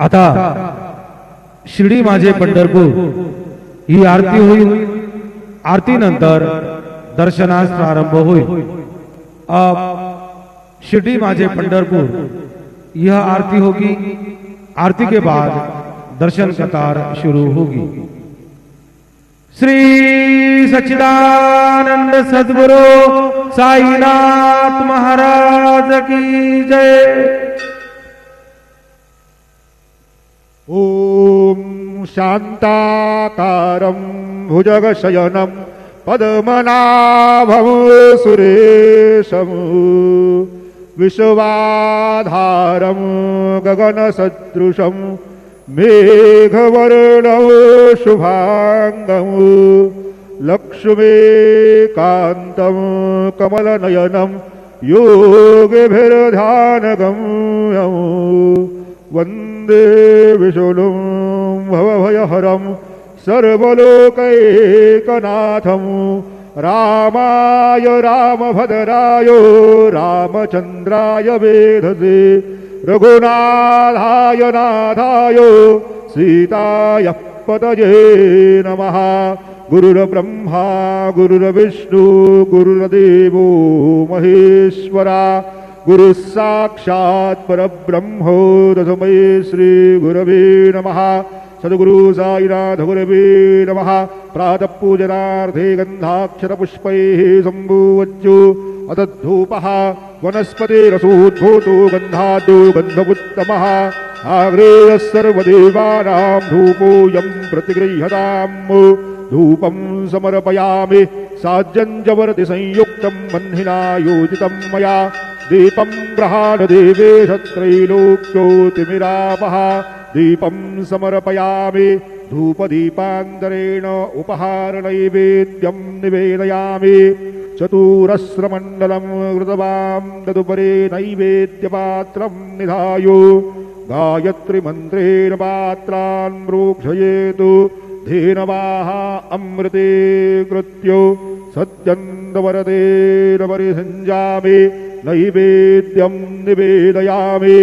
आता शिर्डी माझे पंढरपूर ही आरती होईल। आरती नंतर दर्शनास प्रारंभ होईल। अब शिर्डी माझे पंढरपुर यह आरती होगी। आरती के बाद दर्शन कतार शुरू होगी। श्री सच्चिदानंद सद्गुरु साईनाथ महाराज की जय। ओम शांताकारं भुजगशयनं पद्मनाभं सुरेशं विश्वाधारं गगनसदृशं मेघवर्णं शुभांगं लक्ष्मीकान्तं कमलनयनं योगिभिर्ध्यानगम्यं वन्दे विष्णुं भवभयहरं सर्वलोकैकनाथं रामाय रामभद्राय रामचन्द्राय वेधसे रघुनाथाय नाथाय सीताय पतये नमः। गुरुर्ब्रह्मा गुरुर्विष्णु गुरुर्देवो महेश्वरा गुरुः साक्षात् परब्रह्मो तस्मै श्री गुरवे नमः। सद्गुरु साईनाथ गुरवे नमः। प्रातः पूजनार्थे गन्धाक्षरपुष्पैः सम्भूवच्चु अतद्धूपः वनस्पतिरसोद्भूतो गन्धादो गन्धमुत्तमः आग्रेयः सर्वदेवानां धूपोऽयं प्रतिगृह्यताम्। धूपं समर्पयामि साज्यं जवर्ति संयुक्तं वह्निना योजितं मया दीपं गृहाण देवेश त्रैलोक्योतिमिरापः। दीपं समर्पयामि धूपदीपान्तरेण उपहार नैवेद्यं निवेदयामि। चतुरस्रमण्डलं कृतवां तदुपरि नैवेद्यपात्रं निधाय गायत्रीमन्त्रेण पात्रान् प्रोक्षयेतु। धेनवाः अमृते कृत्यो सत्यन्दवरतेन परिसञ्जामि नैवेद्यं निवेदयामि।